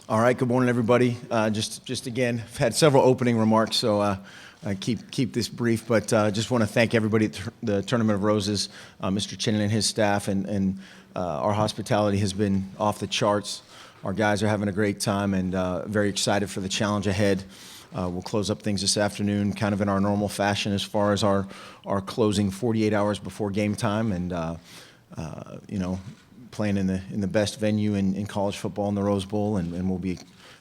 All right, good morning, everybody. Just again, I've had several opening remarks, so I keep this brief, but just want to thank everybody at the Tournament of Roses, Mr. Chinnen and his staff, and our hospitality has been off the charts. Our guys are having a great time and very excited for the challenge ahead. We'll close up things this afternoon kind of in our normal fashion as far as our closing 48 hours before game time, and playing in the best venue in college football in the Rose Bowl, and we'll be,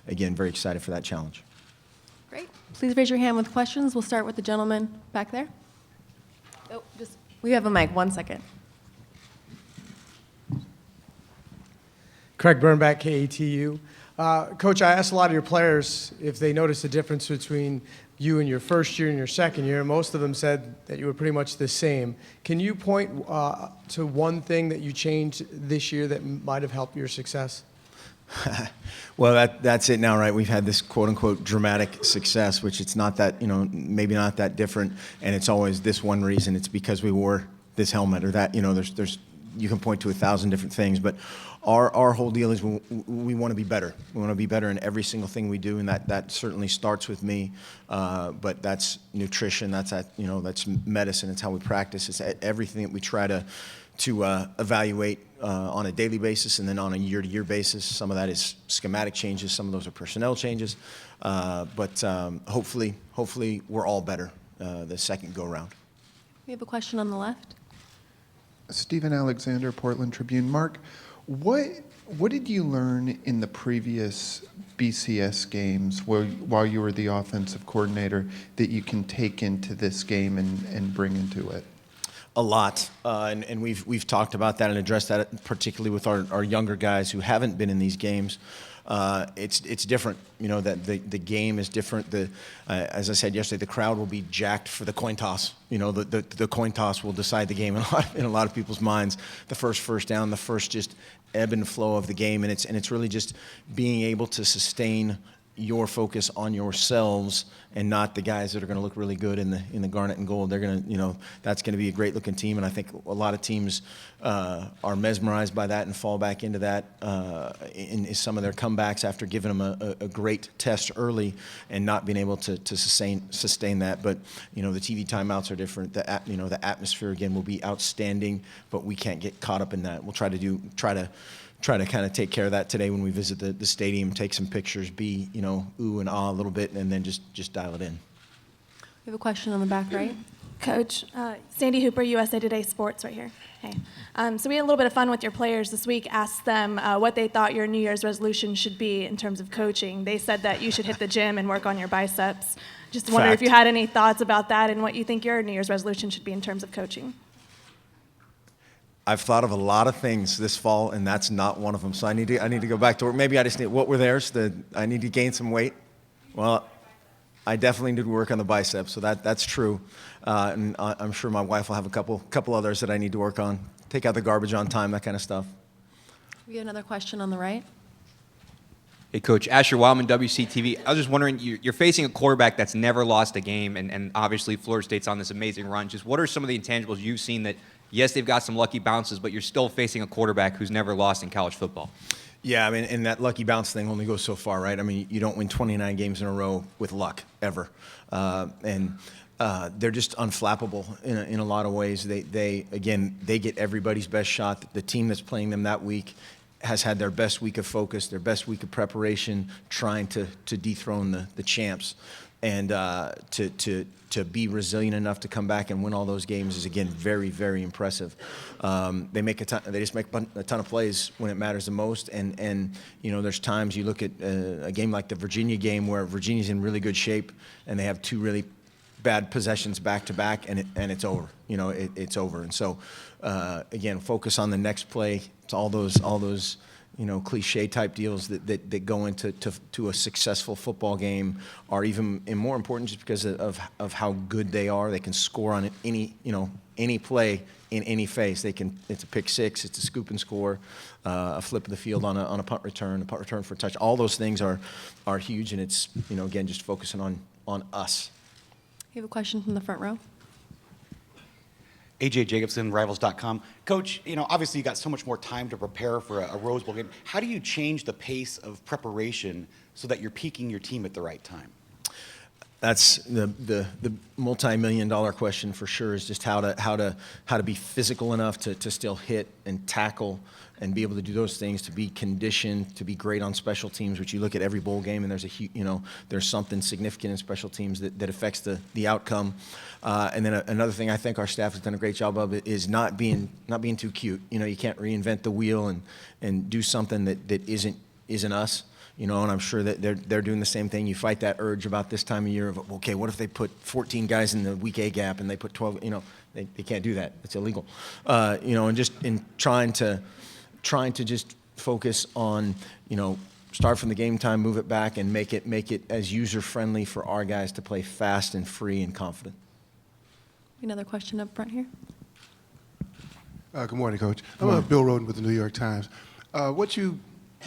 again, very excited for that challenge. Great. Please raise your hand with questions. We'll start with the gentleman back there. Oh, we have a mic. 1 second. Craig Burnback, KATU. Coach, I asked a lot of your players if they noticed a difference between you in your first year and your second year. Most of them said that you were pretty much the same. Can you point to one thing that you changed this year that might have helped your success? Well, that's it now, right? We've had this quote-unquote dramatic success, which it's not that, maybe not that different, and it's always this one reason. It's because we wore this helmet or that, there's you can point to 1,000 different things, but our whole deal is we want to be better. We want to be better in every single thing we do, and that certainly starts with me. But that's nutrition. That's medicine. It's how we practice. It's everything that we try to evaluate on a daily basis and then on a year-to-year basis. Some of that is schematic changes. Some of those are personnel changes. But hopefully we're all better the second go-round. We have a question on the left. Stephen Alexander, Portland Tribune. Mark, what did you learn in the previous BCS games while you were the offensive coordinator that you can take into this game and bring into it? A lot, and we've talked about that and addressed that, particularly with our younger guys who haven't been in these games. It's different, that the game is different. As I said yesterday, the crowd will be jacked for the coin toss. The coin toss will decide the game in a lot of people's minds. The first down, the first just ebb and flow of the game, and it's really just being able to sustain your focus on yourselves and not the guys that are going to look really good in the garnet and gold. They're going to, that's going to be a great looking team, and I think a lot of teams are mesmerized by that and fall back into that in some of their comebacks after giving them a great test early and not being able to sustain that. But the TV timeouts are different. The atmosphere again will be outstanding, but we can't get caught up in that. We'll try to kind of take care of that today when we visit the stadium, take some pictures, be, ooh and ah a little bit, and then just dial it in. We have a question on the back right. Coach, Sandy Hooper, USA Today Sports right here. Hey. So we had a little bit of fun with your players this week, asked them what they thought your New Year's resolution should be in terms of coaching. They said that you should hit the gym and work on your biceps. Just wonder if you had any thoughts about that and what you think your New Year's resolution should be in terms of coaching. I've thought of a lot of things this fall, and that's not one of them. So I need to go back to work. Maybe I just need, what were theirs? I need to gain some weight. Well, I definitely need to work on the biceps, so that's true. And I'm sure my wife will have a couple others that I need to work on. Take out the garbage on time, that kind of stuff. We have another question on the right. Hey, Coach. Asher Wildman, WCTV. I was just wondering, you're facing a quarterback that's never lost a game, and obviously Florida State's on this amazing run. Just what are some of the intangibles you've seen that, yes, they've got some lucky bounces, but you're still facing a quarterback who's never lost in college football? Yeah, I mean, and that lucky bounce thing only goes so far, right? I mean, you don't win 29 games in a row with luck, ever. And they're just unflappable in a lot of ways. They get everybody's best shot. The team that's playing them that week has had their best week of focus, their best week of preparation, trying to dethrone the champs. And to be resilient enough to come back and win all those games is, again, very, very impressive. They just make a ton of plays when it matters the most. And there's times you look at a game like the Virginia game where Virginia's in really good shape and they have two really bad possessions back to back, and it's over. It's over. And so, again, focus on the next play. It's all those cliche type deals that go into a successful football game are even more important just because of how good they are. They can score on any play in any phase. It's a pick six, it's a scoop and score, a flip of the field on a punt return for a touch. All those things are huge, and it's again just focusing on us. We have a question from the front row. AJ Jacobson, Rivals.com. Coach, obviously you got so much more time to prepare for a Rose Bowl game. How do you change the pace of preparation so that you're peaking your team at the right time? That's the multi-million-dollar question for sure, is just how to be physical enough to still hit and tackle and be able to do those things, to be conditioned, to be great on special teams, which you look at every bowl game and there's something significant in special teams that affects the outcome. And then another thing I think our staff has done a great job of is not being too cute. You can't reinvent the wheel and do something that isn't us. And I'm sure that they're doing the same thing. You fight that urge about this time of year of, okay, what if they put 14 guys in the week A gap and they put 12? They can't do that. It's illegal. And just in trying to just focus on, start from the game time, move it back, and make it as user friendly for our guys to play fast and free and confident. Another question up front here. Good morning, Coach. I'm Bill Roden with the New York Times. What you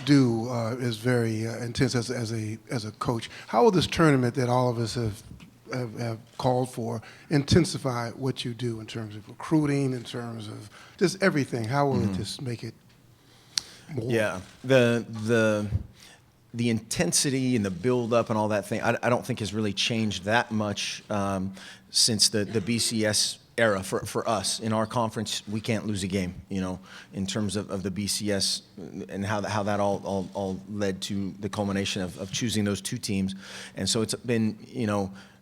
do is very intense as a coach. How will this tournament that all of us have called for intensify what you do in terms of recruiting, in terms of just everything? How will it just make it more? Yeah, the intensity and the build up and all that thing, I don't think has really changed that much since the BCS era for us. In our conference, we can't lose a game, in terms of the BCS and how that all led to the culmination of choosing those two teams. And so it's been,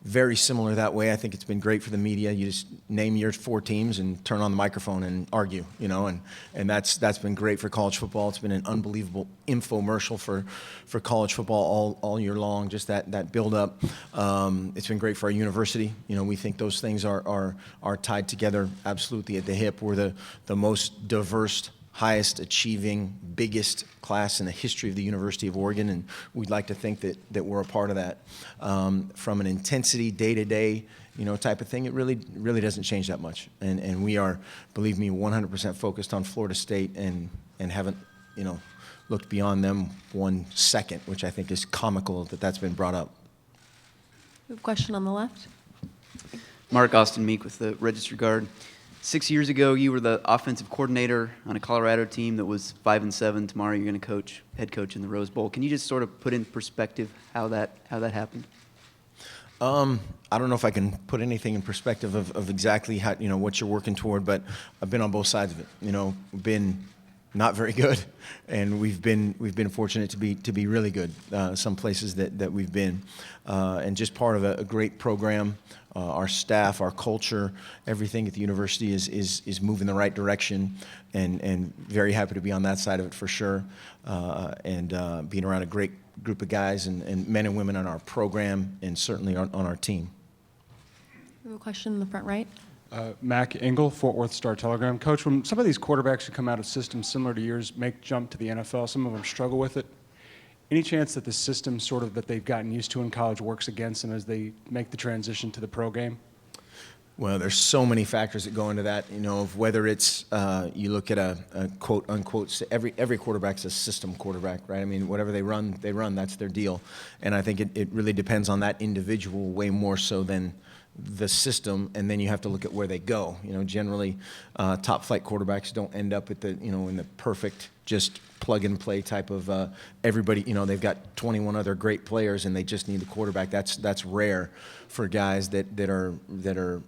very similar that way. I think it's been great for the media. You just name your 4 teams and turn on the microphone and argue, and that's been great for college football. It's been an unbelievable infomercial for college football all year long, just that build up. It's been great for our university. We think those things are tied together absolutely at the hip. We're the most diverse, highest achieving, biggest class in the history of the University of Oregon, and we'd like to think that we're a part of that. From an intensity, day-to-day, type of thing, it really doesn't change that much. And we are, believe me, 100% focused on Florida State and haven't, looked beyond them 1 second, which I think is comical that's been brought up. We have a question on the left. Mark Austin Meek with the Register Guard. 6 years ago, you were the offensive coordinator on a Colorado team that was 5-7. Tomorrow, you're going to head coach in the Rose Bowl. Can you just sort of put in perspective how that happened? I don't know if I can put anything in perspective of exactly how what you're working toward, but I've been on both sides of it. Been not very good, and we've been fortunate to be really good. Some places that we've been, and just part of a great program. Our staff, our culture, everything at the university is moving the right direction, and very happy to be on that side of it for sure, and being around a great group of guys and men and women on our program, and certainly on our team. We have a question in the front right. Mac Engel, Fort Worth Star-Telegram. Coach, when some of these quarterbacks who come out of systems similar to yours make jump to the NFL, some of them struggle with it. Any chance that the system sort of that they've gotten used to in college works against them as they make the transition to the pro game? Well, there's so many factors that go into that, of whether it's, you look at a quote unquote, every quarterback's a system quarterback, right? I mean, whatever they run, that's their deal. And I think it really depends on that individual way more so than the system, and then you have to look at where they go. Generally, top flight quarterbacks don't end up at in the perfect, just plug and play type of everybody. They've got 21 other great players, and they just need the quarterback. That's rare for guys that are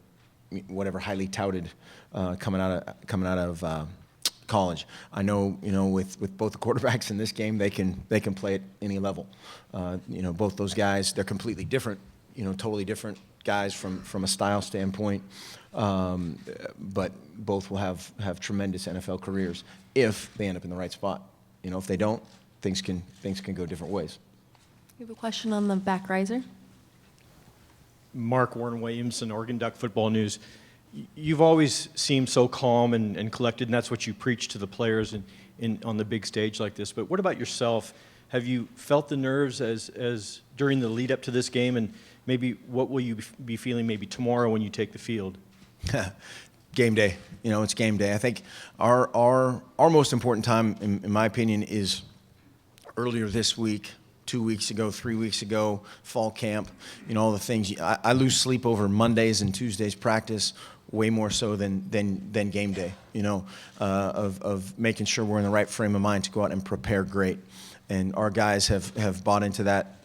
whatever highly touted coming out of college. I know, with both the quarterbacks in this game, they can play at any level. Both those guys, they're completely different. Totally different guys from a style standpoint, but both will have tremendous NFL careers if they end up in the right spot. If they don't, things can go different ways. We have a question on the back riser. Mark Warren Williamson, Oregon Duck Football News. You've always seemed so calm and collected, and that's what you preach to the players on the big stage like this. But what about yourself? Have you felt the nerves as during the lead up to this game, and maybe what will you be feeling maybe tomorrow when you take the field? Game day. It's game day. I think our most important time, in my opinion, is earlier this week, 2 weeks ago, 3 weeks ago, fall camp, all the things. I lose sleep over Mondays and Tuesdays practice, way more so than game day, of making sure we're in the right frame of mind to go out and prepare great. And our guys have bought into that,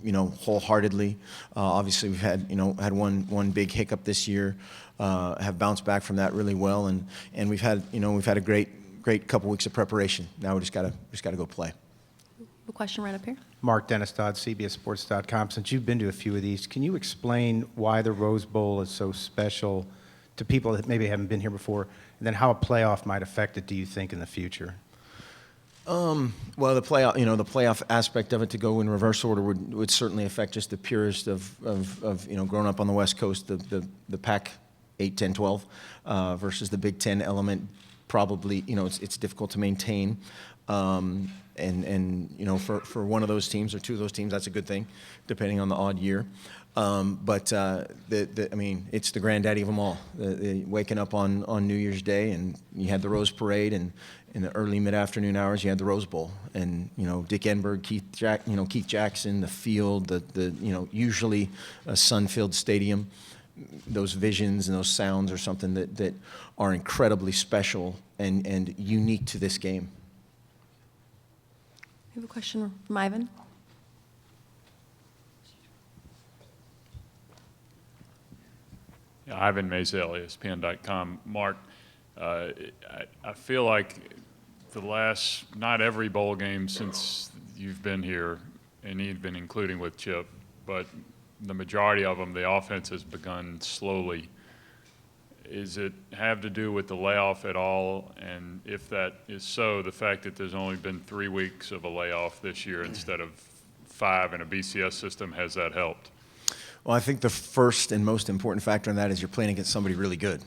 wholeheartedly. Obviously, we've had one big hiccup this year, have bounced back from that really well, and we've had a great couple weeks of preparation. Now we just gotta go play. A question right up here. Mark Denistad, CBSSports.com. Since you've been to a few of these, can you explain why the Rose Bowl is so special to people that maybe haven't been here before, and then how a playoff might affect it, do you think, in the future? Well, the playoff aspect of it, to go in reverse order, would certainly affect just the purest of growing up on the West Coast, the Pac 8, 10, 12 versus the Big Ten element. Probably, it's difficult to maintain. And for one of those teams or two of those teams, that's a good thing, depending on the odd year. But it's the granddaddy of them all. Waking up on New Year's Day, and you had the Rose Parade, and in the early mid-afternoon hours, you had the Rose Bowl, and Dick Enberg, Keith Jackson, the field, the usually a sun-filled stadium. Those visions and those sounds are something that are incredibly special and unique to this game. We have a question from Ivan. Yeah, Ivan Mazel, ESPN.com. Mark, I feel like not every bowl game since you've been here, and even including with Chip, but the majority of them, the offense has begun slowly. Is it have to do with the layoff at all? And if that is so, the fact that there's only been 3 weeks of a layoff this year instead of 5 in a BCS system, has that helped? Well, I think the first and most important factor in that is you're playing against somebody really good,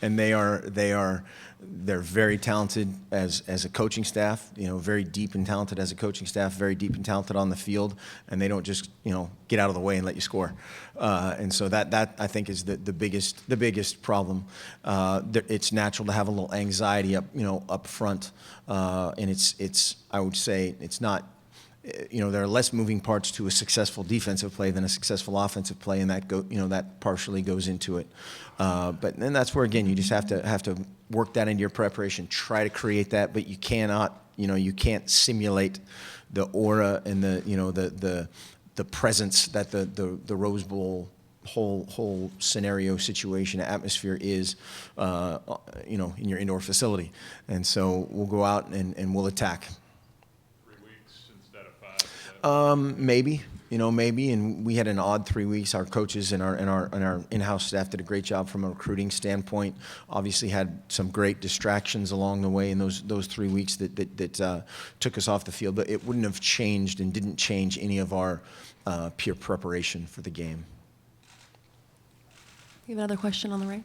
and they're very talented as a coaching staff, very deep and talented as a coaching staff, very deep and talented on the field, and they don't just, get out of the way and let you score. And so that I think is the biggest problem. It's natural to have a little anxiety up front, and it's I would say it's not. There are less moving parts to a successful defensive play than a successful offensive play, and that partially goes into it. But then that's where, again, you just have to work that into your preparation, try to create that, but you cannot, you can't simulate the aura and the presence that the Rose Bowl whole scenario, situation, atmosphere is, in your indoor facility. And so we'll go out and we'll attack. Maybe, and we had an odd 3 weeks. Our coaches and our in-house staff did a great job from a recruiting standpoint. Obviously had some great distractions along the way in those 3 weeks that took us off the field, but it wouldn't have changed and didn't change any of our peer preparation for the game. We have another question on the right.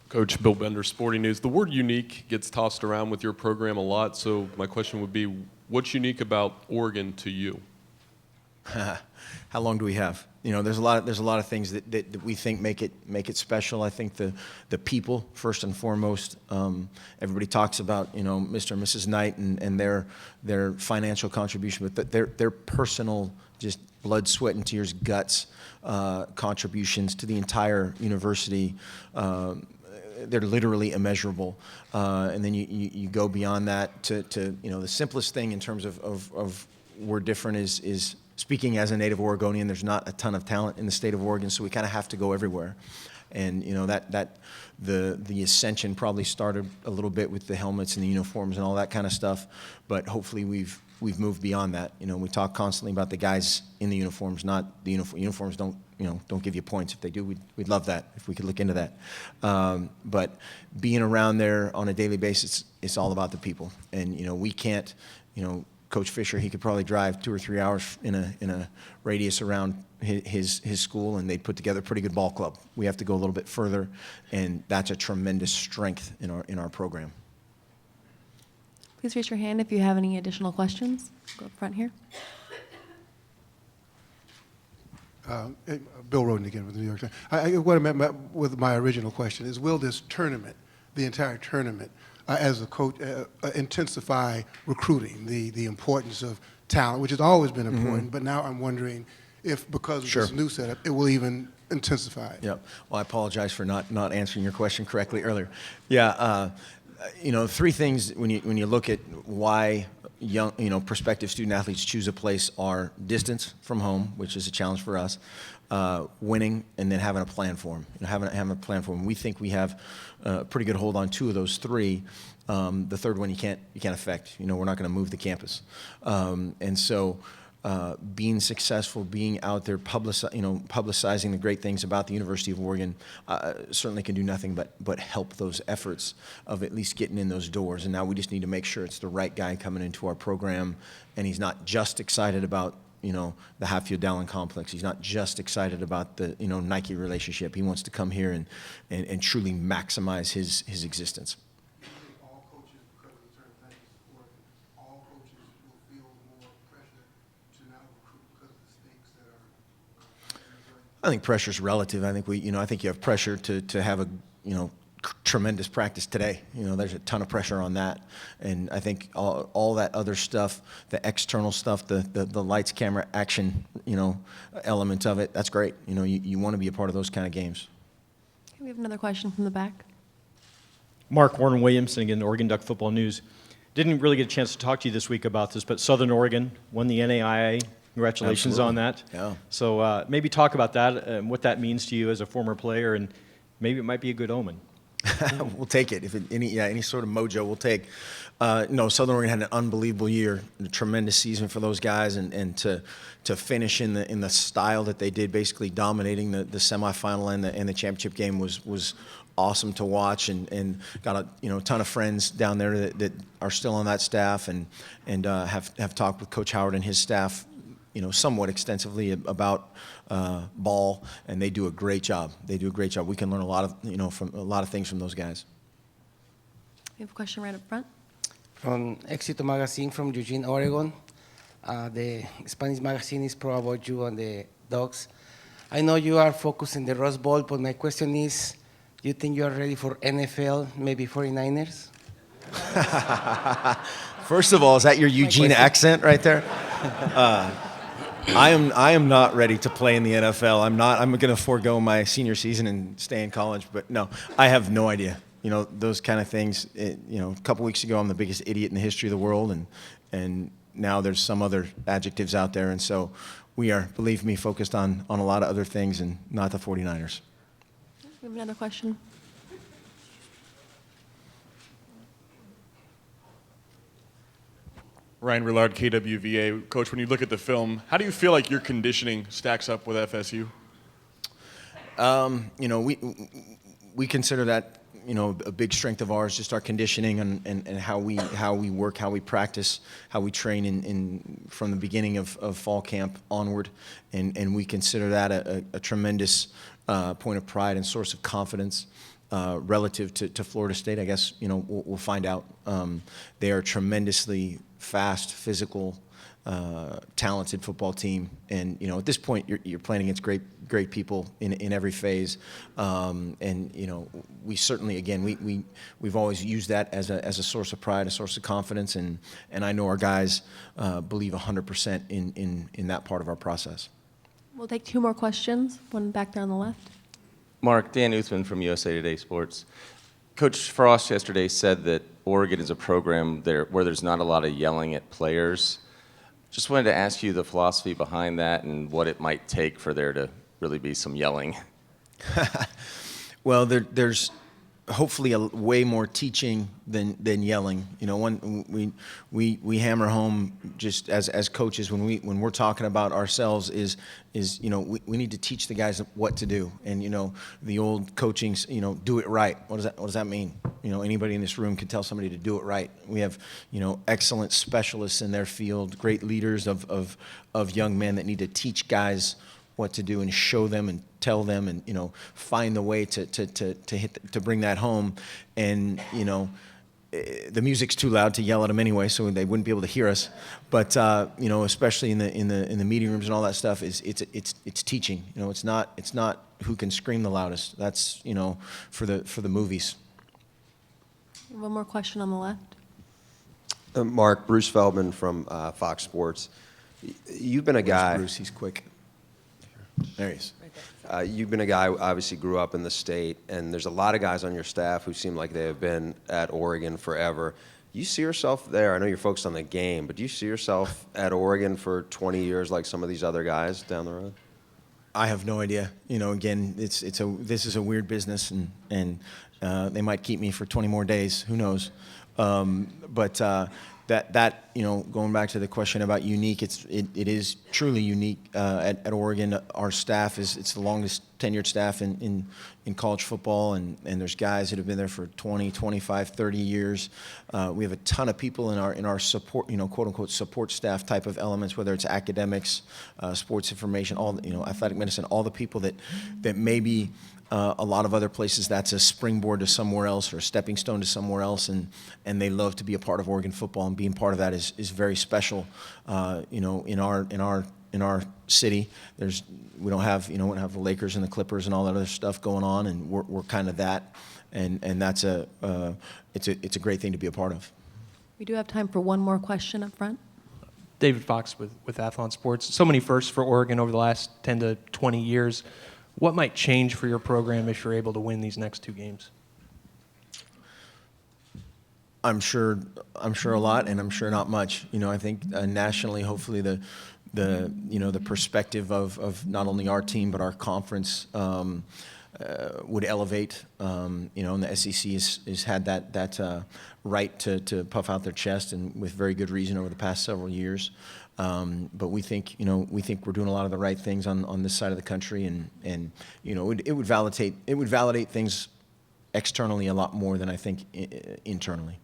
Coach Bill Bender, Sporting News. The word unique gets tossed around with your program a lot, so my question would be, what's unique about Oregon to you? How long do we have? There's a lot of things that we think make it special. I think the people, first and foremost. Everybody talks about Mr. and Mrs. Knight and their financial contribution, but their personal, just blood, sweat, and tears, guts contributions to the entire university. They're literally immeasurable, and then you go beyond that to the simplest thing in terms of we're different is speaking as a native Oregonian. There's not a ton of talent in the state of Oregon, so we kind of have to go everywhere, and that the ascension probably started a little bit with the helmets and the uniforms and all that kind of stuff, but hopefully we've moved beyond that. We talk constantly about the guys in the uniforms, not the uniforms. Don't give you points. If they do, we'd love that if we could look into that. But being around there on a daily basis, it's all about the people. And we can't. Coach Fisher, he could probably drive 2 or 3 hours in a radius around his school, and they'd put together a pretty good ball club. We have to go a little bit further, and that's a tremendous strength in our program. Please raise your hand if you have any additional questions. Go up front here. Bill Roden again with the New York Times. What I meant with my original question is, will this tournament, the entire tournament, as a coach, intensify recruiting, the importance of talent, which has always been important, but now I'm wondering, if because of Sure. this new setup, it will even intensify it. Yep. Well, I apologize for not answering your question correctly earlier. Yeah, three things when you look at why young, prospective student athletes choose a place are distance from home, which is a challenge for us, winning, and then having a plan for them. Having a plan for them. We think we have a pretty good hold on two of those three. The third one you can't affect. We're not going to move the campus, and so. Being successful, being out there, publicizing the great things about the University of Oregon, certainly can do nothing but help those efforts of at least getting in those doors. And now we just need to make sure it's the right guy coming into our program, and he's not just excited about the Hatfield Dowling complex. He's not just excited about the Nike relationship. He wants to come here and truly maximize his existence. All coaches, because of the term intangibles working, all coaches will feel more pressure to now recruit because of the stakes that are. I think pressure's relative. I think I think you have pressure to have a tremendous practice today. There's a ton of pressure on that, and I think all that other stuff, the external stuff, the lights, camera, action, element of it. That's great. You want to be a part of those kind of games. Okay, we have another question from the back. Mark Warren Williamson, again, Oregon Duck Football News. Didn't really get a chance to talk to you this week about this, but Southern Oregon won the NAIA. Congratulations on that. Yeah. So maybe talk about that and what that means to you as a former player, and maybe it might be a good omen. We'll take it. If any sort of mojo, we'll take. No, Southern Oregon had an unbelievable year, a tremendous season for those guys, and to finish in the style that they did, basically dominating the semifinal and the championship game was awesome to watch, and got a ton of friends down there that are still on that staff, and have talked with Coach Howard and his staff, somewhat extensively about ball, and they do a great job. We can learn a lot of from a lot of things from those guys. We have a question right up front. From Éxito Magazine from Eugene, Oregon. The Spanish magazine is pro about you and the Dogs. I know you are focused in the Rose Bowl, but my question is, do you think you are ready for NFL, maybe 49ers? First of all, is that your Eugene accent right there? I am not ready to play in the NFL. I'm going to forego my senior season and stay in college. But no, I have no idea. Those kind of things. A couple weeks ago, I'm the biggest idiot in the history of the world, and now there's some other adjectives out there. And so we are, believe me, focused on a lot of other things and not the 49ers. We have another question. Ryan Rillard, KWVA. Coach, when you look at the film, how do you feel like your conditioning stacks up with FSU? We consider that a big strength of ours, just our conditioning and how we work, how we practice, how we train from the beginning of fall camp onward, and we consider that a tremendous point of pride and source of confidence. Relative to Florida State, I guess we'll find out. They are tremendously fast, physical, talented football team, and at this point you're playing against great people in every phase, and we certainly, again, we've always used that as a source of pride, a source of confidence, and I know our guys believe 100% in that part of our process. We'll take two more questions. One back there on the left. Mark, Dan Uthman from USA Today Sports. Coach Frost yesterday said that Oregon is a program where there's not a lot of yelling at players. Just wanted to ask you the philosophy behind that and what it might take for there to really be some yelling. Well, there's hopefully a way more teaching than yelling. We hammer home just as coaches when we're talking about ourselves is we need to teach the guys what to do, and the old coaching's do it right. What does that mean? Anybody in this room can tell somebody to do it right. We have excellent specialists in their field, great leaders of young men that need to teach guys what to do and show them and tell them and find the way to bring that home. And the music's too loud to yell at them anyway, so they wouldn't be able to hear us. But especially in the meeting rooms and all that stuff, it's teaching. It's not who can scream the loudest. That's for the movies. One more question on the left. Mark, Bruce Feldman from Fox Sports. You've been a guy. Bruce, he's quick. There he is. You've been a guy who obviously grew up in the state, and there's a lot of guys on your staff who seem like they have been at Oregon forever. You see yourself there? I know you're focused on the game, but do you see yourself at Oregon for 20 years like some of these other guys down the road? I have no idea. You know, again, this is a weird business, and they might keep me for 20 more days. Who knows? But that you know, going back to the question about unique, it is truly unique at Oregon. Our staff it's the longest tenured staff in college football, and there's guys that have been there for 20, 25, 30 years. We have a ton of people in our support, you know, quote unquote support staff type of elements, whether it's academics, sports information, all, you know, athletic medicine, all the people that maybe a lot of other places that's a springboard to somewhere else or a stepping stone to somewhere else, and they love to be a part of Oregon football, and being part of that is very special. You know, in our city, we don't have the Lakers and the Clippers and all that other stuff going on, and we're kind of that, and that's it's a great thing to be a part of. We do have time for one more question up front. David Fox with Athlon Sports. So many firsts for Oregon over the last 10 to 20 years. What might change for your program if you're able to win these next two games? I'm sure a lot, and I'm sure not much. You know, I think nationally, hopefully the perspective of not only our team but our conference would elevate. You know, and the SEC has had that right to puff out their chest, and with very good reason over the past several years. But we think we're doing a lot of the right things on this side of the country, and you know, it would validate things externally a lot more than I think internally.